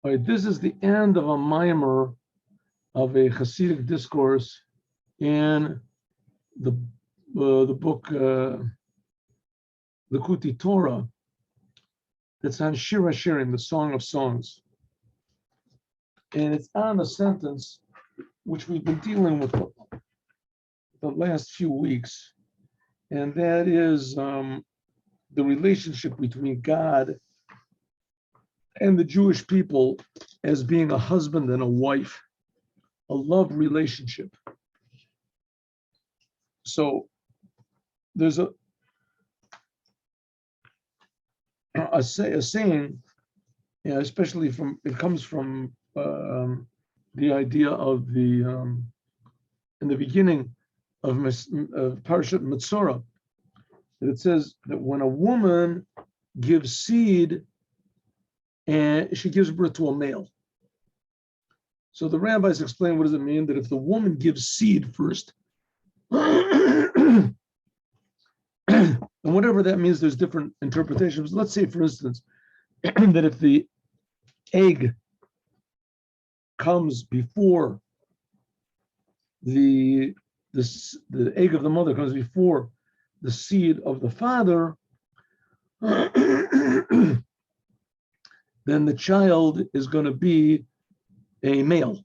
All right, this is the end of a mimer of a Hasidic discourse in the book Likuti Torah. That's on Shir HaShirim, the Song of Songs. And it's on a sentence which we've been dealing with the last few weeks, and that is the relationship between God and the Jewish people as being a husband and a wife, a love relationship. So there's a saying, especially it comes from the idea of in the beginning of Parashat Mitzvah, that it says that when a woman gives seed, and she gives birth to a male. So the rabbis explain, what does it mean? That if the woman gives seed first, and whatever that means, there's different interpretations. Let's say, for instance, that if the egg comes before the egg of the mother comes before the seed of the father, then the child is going to be a male.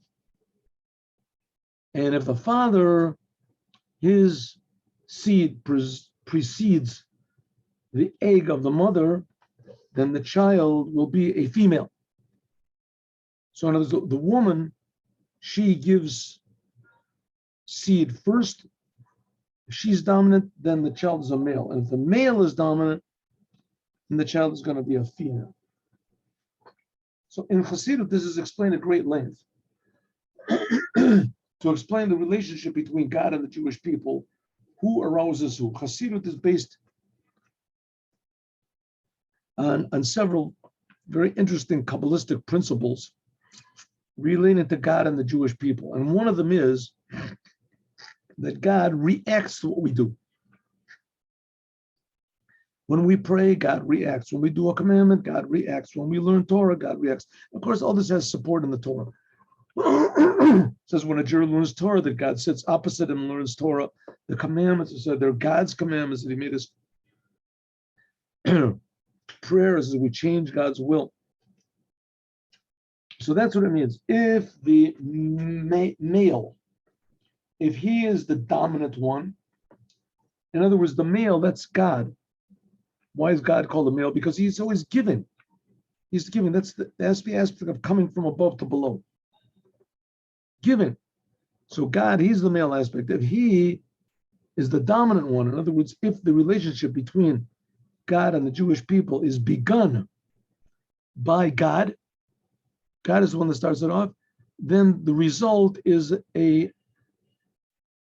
And if the father, his seed precedes the egg of the mother, then the child will be a female. So in other words, the woman, she gives seed first. If she's dominant, then the child is a male. And if the male is dominant, then the child is going to be a female. So in Chassidut, this is explained at great length to explain the relationship between God and the Jewish people. Who arouses who? Chassidut is based on several very interesting Kabbalistic principles related to God and the Jewish people. And one of them is that God reacts to what we do. When we pray, God reacts. When we do a commandment, God reacts. When we learn Torah, God reacts. Of course, all this has support in the Torah. It says when a Jew learns Torah, that God sits opposite him and learns Torah. The commandments are said they're God's commandments that he made us. Prayers as we change God's will. So that's what it means. If the male, if he is the dominant one, in other words, the male, that's God. Why is God called a male? Because he's always giving. He's giving. That's the aspect of coming from above to below. Giving. So God, he's the male aspect. If he is the dominant one, in other words, if the relationship between God and the Jewish people is begun by God, God is the one that starts it off, then the result is a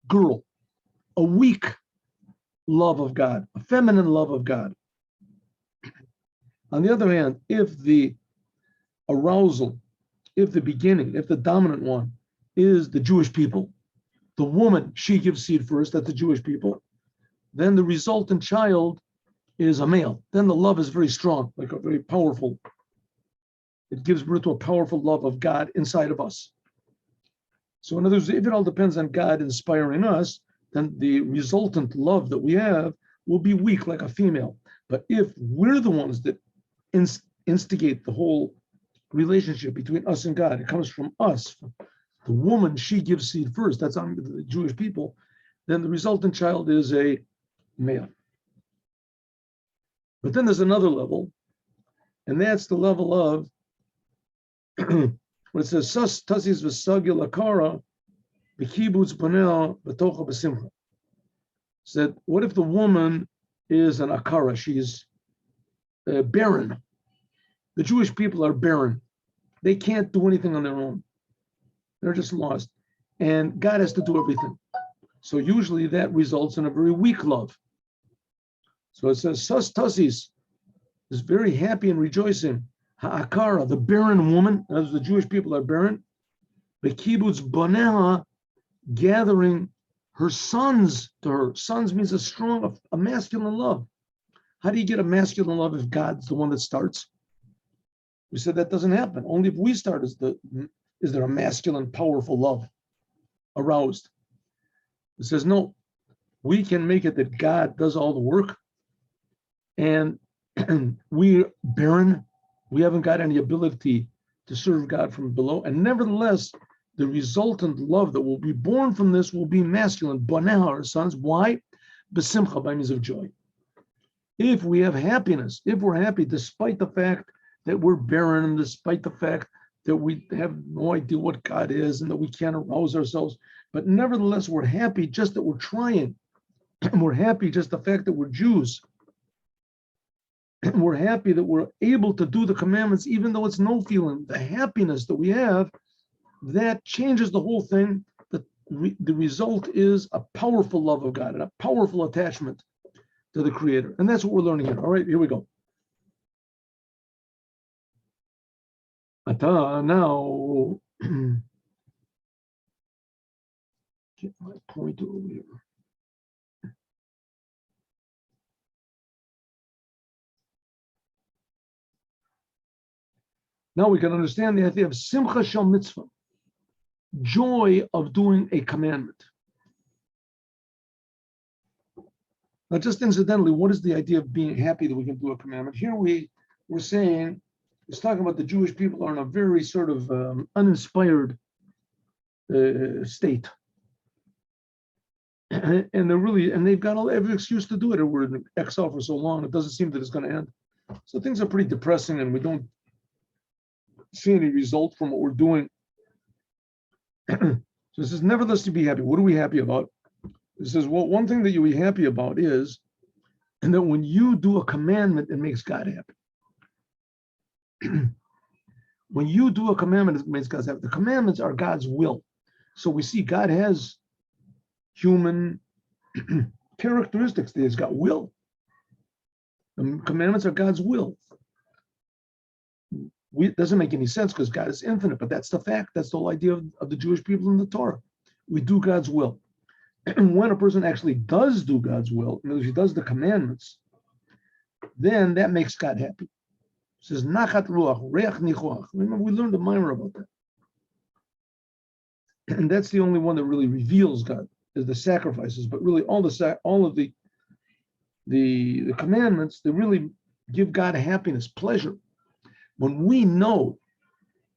girl, a weak love of God, a feminine love of God. On the other hand, if the arousal, if the beginning, if the dominant one is the Jewish people, the woman, she gives seed first, that's the Jewish people, then the resultant child is a male. Then the love is very strong, like a very powerful. It gives birth to a powerful love of God inside of us. So in other words, if it all depends on God inspiring us, then the resultant love that we have will be weak like a female. But if we're the ones that instigate the whole relationship between us and God, it comes from us. The woman, she gives seed first. That's on the Jewish people. Then the resultant child is a male. But then there's another level, and that's the level of when it says "Sas tasis v'sagil akara b'kibbutz banel b'tocha b'simcha." Said, what if the woman is an akara? She's barren. The Jewish people are barren. They can't do anything on their own. They're just lost. And God has to do everything. So usually that results in a very weak love. So it says, Sas tasis is very happy and rejoicing. Ha'akara, the barren woman, as the Jewish people are barren. The kibbutz baneha, gathering her sons to her. Sons means a masculine love. How do you get a masculine love if God's the one that starts? We said that doesn't happen. Only if we start is there a masculine, powerful love aroused. It says, no, we can make it that God does all the work, and we're barren. We haven't got any ability to serve God from below. And nevertheless, the resultant love that will be born from this will be masculine. Boneh, our sons. Why? Besimcha, by means of joy. If we have happiness, if we're happy, despite the fact that we're barren, and despite the fact that we have no idea what God is and that we can't arouse ourselves, but nevertheless, we're happy just that we're trying. We're happy just the fact that we're Jews. We're happy that we're able to do the commandments, even though it's no feeling. The happiness that we have, that changes the whole thing. The result is a powerful love of God and a powerful attachment to the Creator. And that's what we're learning here. All right, here we go. Now, get my pointer over here. Now we can understand the idea of Simcha Shel Mitzvah, joy of doing a commandment. Now, just incidentally, what is the idea of being happy that we can do a commandment? Here we're saying, it's talking about the Jewish people are in a very sort of uninspired state. And they've got every excuse to do it. We're in exile for so long, it doesn't seem that it's going to end. So things are pretty depressing, and we don't see any result from what we're doing. So it says, nevertheless, to be happy. What are we happy about? It says, well, one thing that you be happy about is, and that when you do a commandment, it makes God happy. When you do a commandment, it makes God happy. The commandments are God's will. So we see God has human characteristics. He's got will. The commandments are God's will. It doesn't make any sense because God is infinite, but that's the fact. That's the whole idea of the Jewish people in the Torah. We do God's will. And when a person actually does do God's will, in other words, he does the commandments, then that makes God happy. It says, Nachat Ruach, Reach Nichoach. Remember, we learned a mimer about that. And that's the only one that really reveals God, is the sacrifices. But really, all of the commandments, they really give God happiness, pleasure. When we know,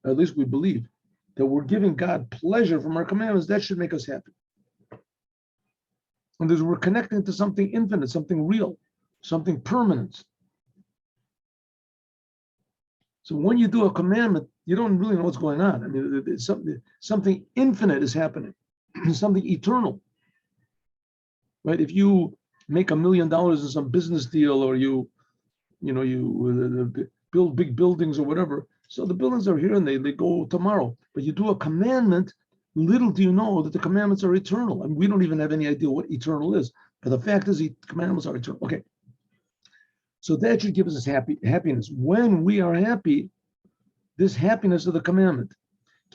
at least we believe, that we're giving God pleasure from our commandments, that should make us happy. And we're connecting to something infinite, something real, something permanent. So when you do a commandment, you don't really know what's going on. I mean, it's something infinite is happening, something eternal, right? If you make $1 million in some business deal, or you build big buildings or whatever, so the buildings are here and they go tomorrow. But you do a commandment, little do you know that the commandments are eternal. I mean, we don't even have any idea what eternal is. But the fact is, the commandments are eternal. Okay. So that should give us happiness. When we are happy, this happiness of the commandment.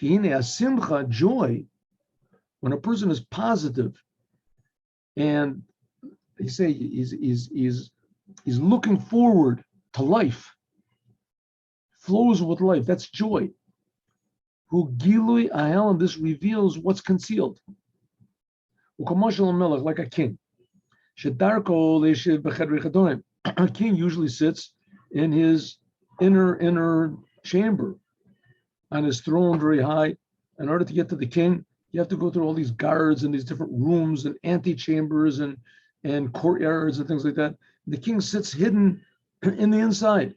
Kihine simcha, joy, when a person is positive and they say he's looking forward to life, flows with life, that's joy. Who gilui ahel, and this reveals what's concealed. Like a king. A king usually sits in his inner chamber on his throne very high. In order to get to the king, you have to go through all these guards and these different rooms and antechambers and courtyards and things like that. The king sits hidden in the inside.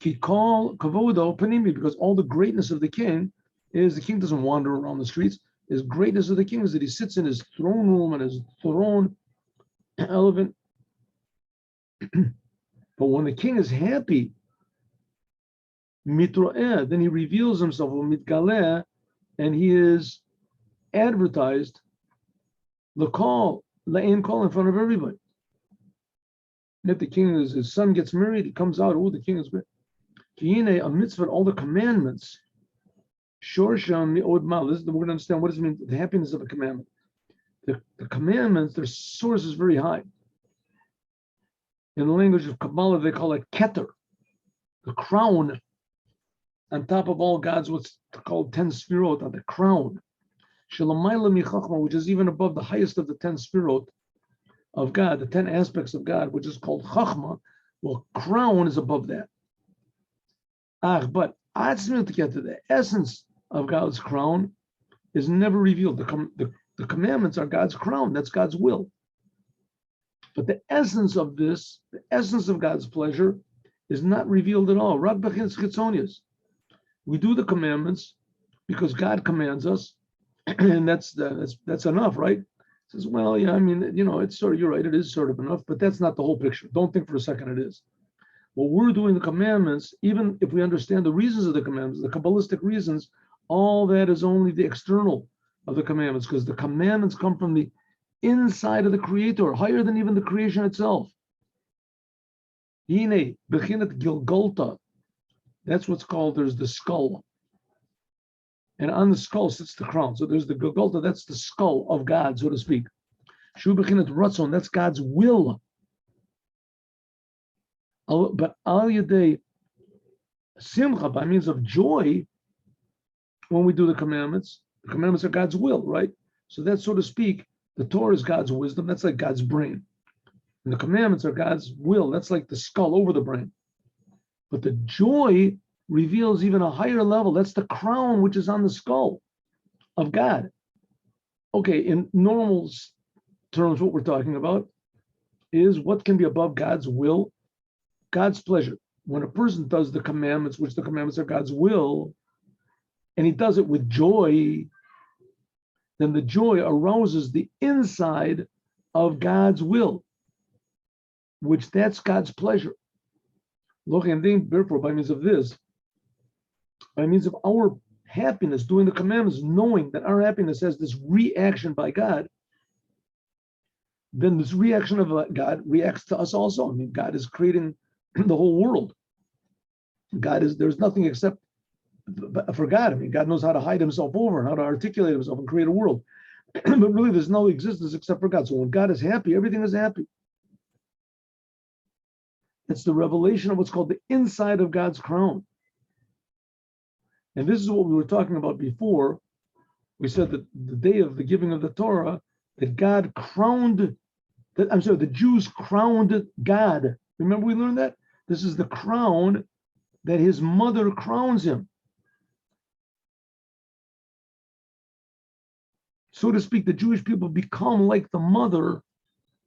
Kikol kavodo panimi, because all the greatness of the king is the king doesn't wander around the streets. His greatness of the king is that he sits in his throne room and his throne elephant. But when the king is happy, mitro'eh, then he reveals himself, mitgaleh, and he is advertised, l'kol, la'in kol, in front of everybody. If the king his son gets married, he comes out, oh, the king is great. Kiyine, a mitzvah, all the commandments, shorsham mi'od mal. We're going to understand what does it mean, the happiness of a commandment. The commandments, their source is very high. In the language of Kabbalah, they call it keter, the crown on top of all God's what's called 10 sfirot, on the crown, which is even above the highest of the 10 sfirot of God, the 10 aspects of God, which is called Chachma. Well, crown is above that. But to get to the essence of God's crown is never revealed. The commandments are God's crown. That's God's will. But the essence of this, the essence of God's pleasure, is not revealed at all. We do the commandments because God commands us, and that's enough, right? It says, well, yeah, I mean, it's sort of, you're right, it is sort of enough, but that's not the whole picture. Don't think for a second it is. Well, we're doing the commandments, even if we understand the reasons of the commandments, the Kabbalistic reasons, all that is only the external of the commandments, because the commandments come from the inside of the Creator, higher than even the creation itself. Hine, Bechinat Gilgolta. That's what's called, there's the skull. And on the skull sits the crown. So there's the Gilgolta, that's the skull of God, so to speak. Shu Bechinat Ratzon, that's God's will. But Al Yadei Simcha, by means of joy, when we do the commandments are God's will, right? So that's, so to speak, the Torah is God's wisdom, that's like God's brain. And the commandments are God's will, that's like the skull over the brain. But the joy reveals even a higher level, that's the crown which is on the skull of God. Okay, in normal terms, what we're talking about is what can be above God's will, God's pleasure. When a person does the commandments, which the commandments are God's will, and he does it with joy, then the joy arouses the inside of God's will, which that's God's pleasure. Look, and then therefore, by means of this, by means of our happiness, doing the commandments, knowing that our happiness has this reaction by God, then this reaction of God reacts to us also. I mean, God is creating the whole world. There's nothing except for God. I mean, God knows how to hide himself over and how to articulate himself and create a world. But really, there's no existence except for God. So when God is happy, everything is happy. It's the revelation of what's called the inside of God's crown. And this is what we were talking about before. We said that the day of the giving of the Torah, that God crowned, the Jews crowned God. Remember we learned that? This is the crown that his mother crowns him. So to speak, the Jewish people become like the mother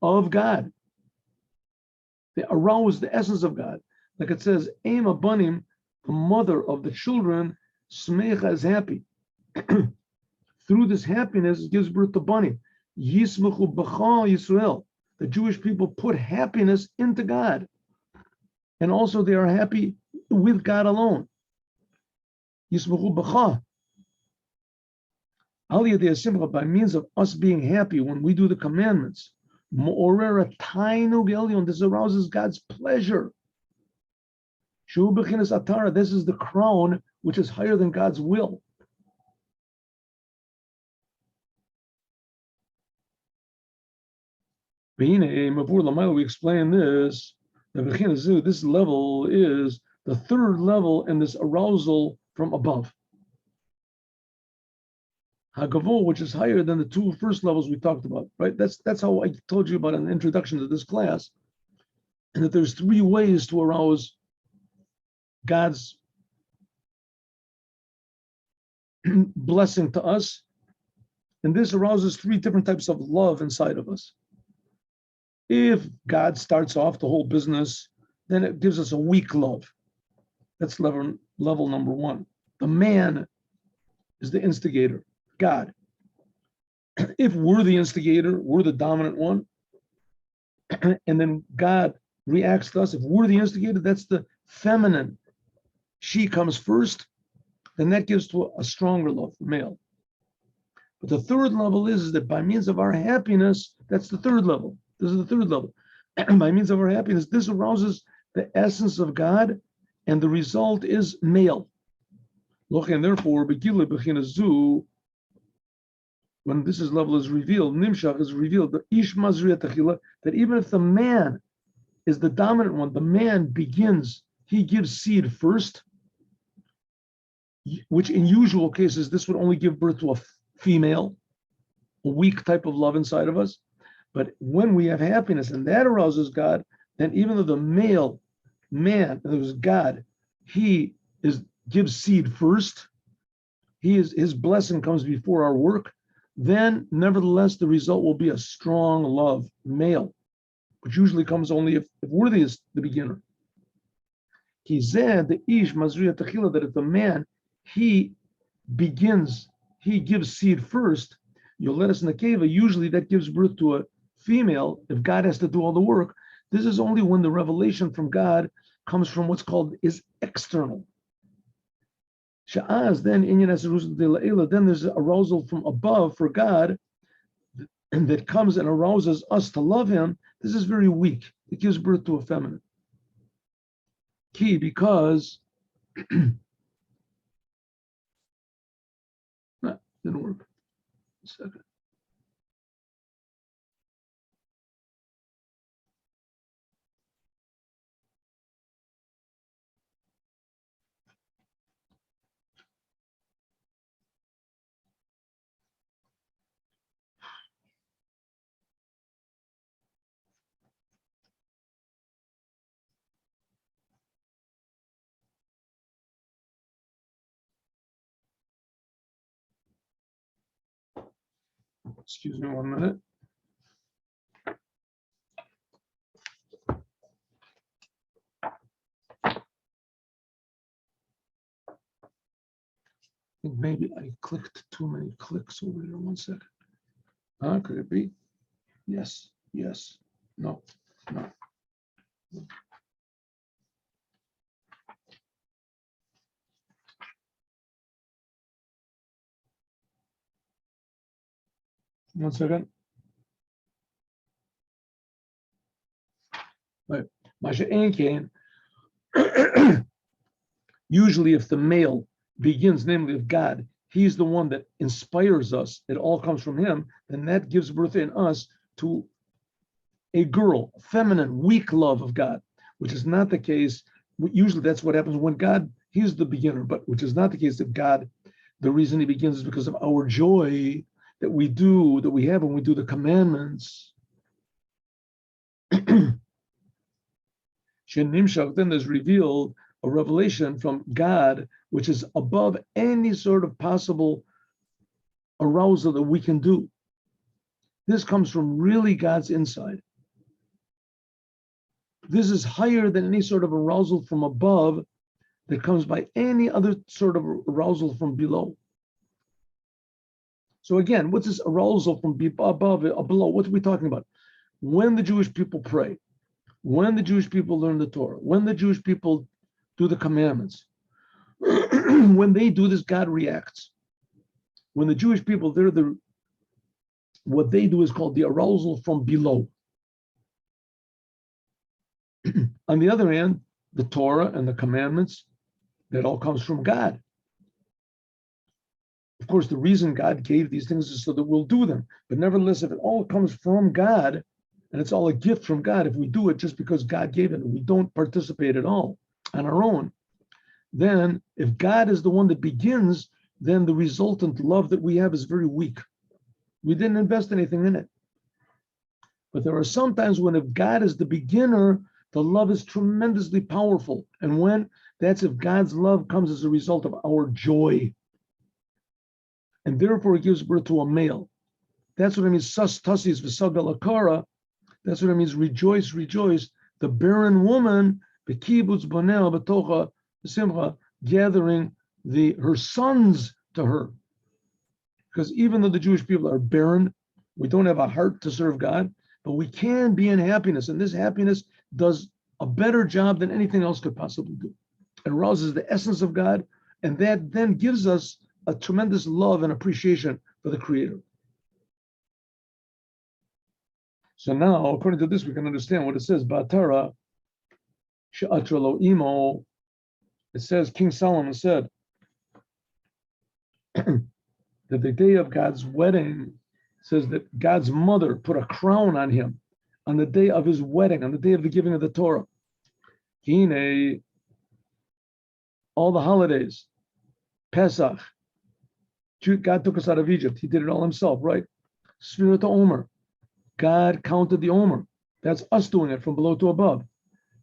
of God. They arouse the essence of God. Like it says, Aim Abanim, the mother of the children, Smecha is happy. Through this happiness, it gives birth to Banim. Yismechu B'cha Yisrael. The Jewish people put happiness into God. And also they are happy with God alone. Yismechu B'cha. By means of us being happy when we do the commandments, this arouses God's pleasure. This is the crown which is higher than God's will. We explain this. This level is the third level in this arousal from above. Hagavol, which is higher than the two first levels we talked about, right? That's how I told you about an introduction to this class, and that there's three ways to arouse God's blessing to us, and this arouses three different types of love inside of us. If God starts off the whole business, then it gives us a weak love. That's level number one. The man is the instigator. God. If we're the instigator, we're the dominant one, and then God reacts to us. If we're the instigator, that's the feminine. She comes first, then that gives to a stronger love, male. But the third level is that by means of our happiness, that's the third level. This is the third level. By means of our happiness, this arouses the essence of God, and the result is male. And therefore, when this level is revealed, Nimshach is revealed, that even if the man is the dominant one, the man begins, he gives seed first, which in usual cases, this would only give birth to a female, a weak type of love inside of us. But when we have happiness and that arouses God, then even though the male man, and it was God, he gives seed first, his blessing comes before our work, then nevertheless the result will be a strong love, male, which usually comes only if worthy is the beginner. He said the ish mazriya techila, that if the man he gives seed first, you'll let us nekeva, usually that gives birth to a female if God has to do all the work. This is only when the revelation from God comes from what's called is external. Sha'az, then then there's arousal from above for God, and that comes and arouses us to love him. This is very weak. It gives birth to a feminine. Key, because no, didn't work. A second. Excuse me 1 minute. I think maybe I clicked too many clicks over here. 1 second. Could it be? Yes, yes, no, no. One second. Right. Usually if the male begins, namely of God, he's the one that inspires us, it all comes from him, then that gives birth in us to a girl, feminine, weak love of God, which is not the case. Usually that's what happens when God, he's the beginner, but which is not the case if God, the reason he begins is because of our joy that we have when we do the commandments. Then there's revealed a revelation from God, which is above any sort of possible arousal that we can do. This comes from really God's inside. This is higher than any sort of arousal from above that comes by any other sort of arousal from below. So again, what's this arousal from above or below? What are we talking about? When the Jewish people pray, when the Jewish people learn the Torah, when the Jewish people do the commandments, when they do this, God reacts. When the Jewish people, what they do is called the arousal from below. On the other hand, the Torah and the commandments, that all comes from God. Of course, the reason God gave these things is so that we'll do them. But nevertheless, if it all comes from God, and it's all a gift from God, if we do it just because God gave it, and we don't participate at all on our own, then if God is the one that begins, then the resultant love that we have is very weak. We didn't invest anything in it. But there are some times when if God is the beginner, the love is tremendously powerful. And when that's if God's love comes as a result of our joy. And therefore it gives birth to a male. That's what it means, sas tasis v'sagal akara. That's what it means, rejoice, rejoice. The barren woman, b'kibbutz bonel b'tocha Simcha, gathering her sons to her. Because even though the Jewish people are barren, we don't have a heart to serve God, but we can be in happiness. And this happiness does a better job than anything else could possibly do. It arouses the essence of God, and that then gives us a tremendous love and appreciation for the Creator. So now, according to this, we can understand what it says, Ba'atara, she'atra lo imo. It says, King Solomon said that the day of God's wedding, says that God's mother put a crown on him on the day of his wedding, on the day of the giving of the Torah. All the holidays, Pesach. God took us out of Egypt. He did it all himself, right? Sfirat Omer. God counted the Omer. That's us doing it from below to above.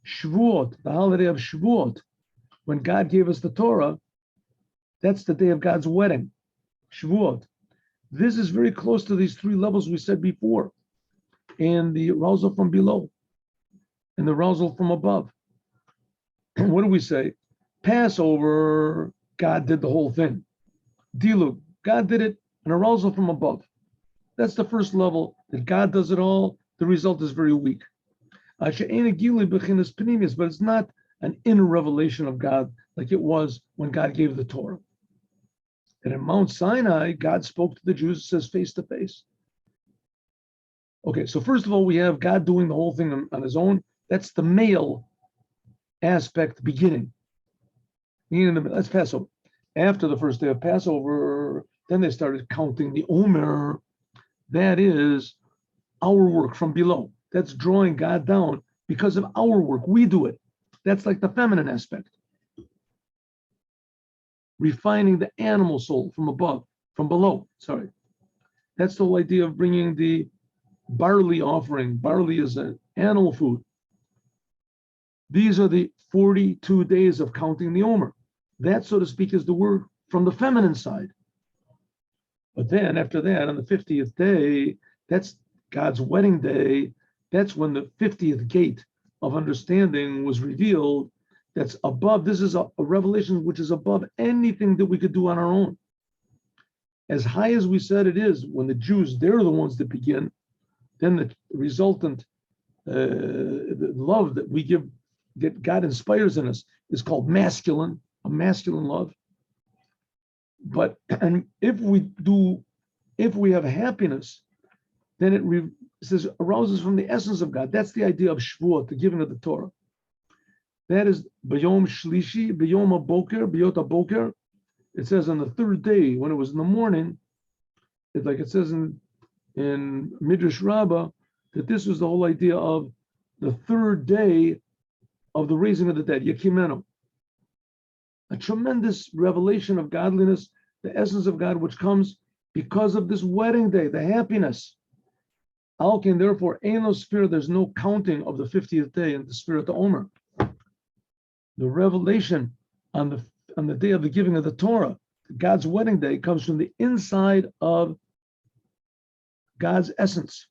Shavuot, the holiday of Shavuot. When God gave us the Torah, that's the day of God's wedding. Shavuot. This is very close to these three levels we said before. And the arousal from below. And the arousal from above. What do we say? Passover, God did the whole thing. Dilug, God did it, an arousal from above. That's the first level, that God does it all. The result is very weak. But it's not an inner revelation of God like it was when God gave the Torah. And in Mount Sinai, God spoke to the Jews, it says face to face. Okay, so first of all, we have God doing the whole thing on his own. That's the male aspect beginning. That's Passover. After the first day of Passover, then they started counting the Omer. That is our work from below. That's drawing God down because of our work. We do it. That's like the feminine aspect. Refining the animal soul from above, from below, sorry. That's the whole idea of bringing the barley offering. Barley is an animal food. These are the 42 days of counting the Omer. That, so to speak, is the work from the feminine side. But then after that, on the 50th day, that's God's wedding day. That's when the 50th gate of understanding was revealed. That's above. This is a revelation which is above anything that we could do on our own. As high as we said it is, when the Jews, they're the ones that begin, then the resultant the love that we give, that God inspires in us, is called masculine, a masculine love. But and if we have happiness, then it says arouses from the essence of God. That's the idea of Shavuot, the giving of the Torah. That is B'yom Shlishi, B'yom HaBoker, B'yot HaBoker. It says on the third day, when it was in the morning, it's like it says in Midrash Rabbah, that this was the whole idea of the third day of the raising of the dead, Yekimenu. A tremendous revelation of godliness, the essence of God, which comes because of this wedding day, the happiness. Alkin, therefore, ain't no spirit, there's no counting of the 50th day in the spirit of the Omer. The revelation on the day of the giving of the Torah, God's wedding day, comes from the inside of God's essence.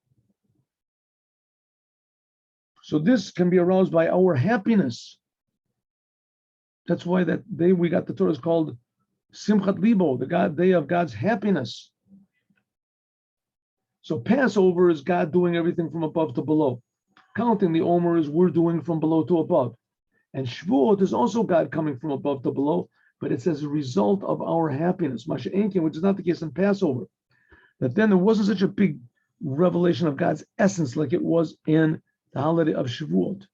So this can be aroused by our happiness. That's why that day we got the Torah is called Simcha Libo, the day of God's happiness. So Passover is God doing everything from above to below. Counting the Omer is we're doing from below to above. And Shavuot is also God coming from above to below, but it's as a result of our happiness. Moshiach, which is not the case in Passover. That then there wasn't such a big revelation of God's essence like it was in the holiday of Shavuot.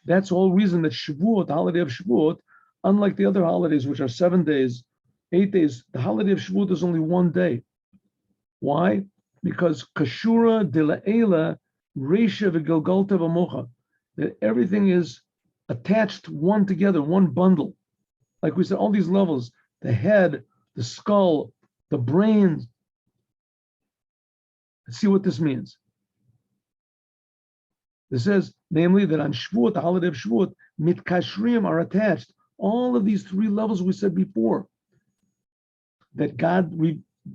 That's the whole reason that Shavuot, the holiday of Shavuot, unlike the other holidays, which are 7 days, 8 days, the holiday of Shavuot is only 1 day. Why? Because Kashura de la'ela Reisha v'Gilgalta v'Mocha, that everything is attached one together, one bundle. Like we said, all these levels, the head, the skull, the brain. Let's see what this means. It says, namely, that on Shavuot, the holiday of Shavuot, mitkashrim are attached. All of these three levels we said before, that God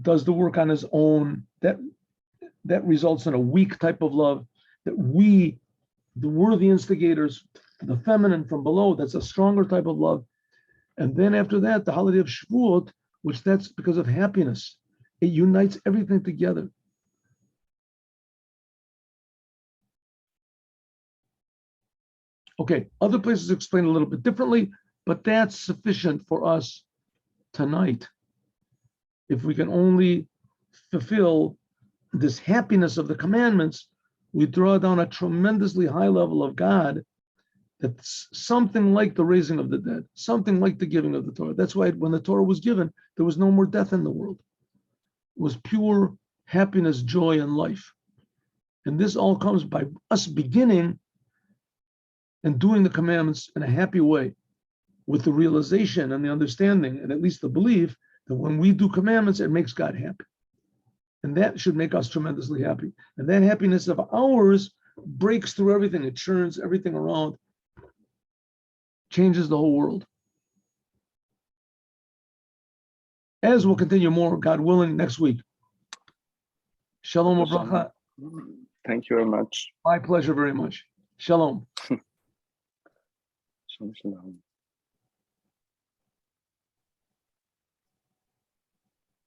does the work on his own, that results in a weak type of love, that we're the instigators, the feminine from below, that's a stronger type of love. And then after that, the holiday of Shavuot, which that's because of happiness. It unites everything together. Okay, other places explain a little bit differently, but that's sufficient for us tonight. If we can only fulfill this happiness of the commandments, we draw down a tremendously high level of God that's something like the raising of the dead, something like the giving of the Torah. That's why when the Torah was given, there was no more death in the world. It was pure happiness, joy, and life. And this all comes by us beginning and doing the commandments in a happy way, with the realization and the understanding, and at least the belief that when we do commandments, it makes God happy. And that should make us tremendously happy. And that happiness of ours breaks through everything. It churns everything around, changes the whole world. As we'll continue more, God willing, next week. Shalom u'bracha. Thank you very much. My pleasure very much. Shalom. Shalom, shalom.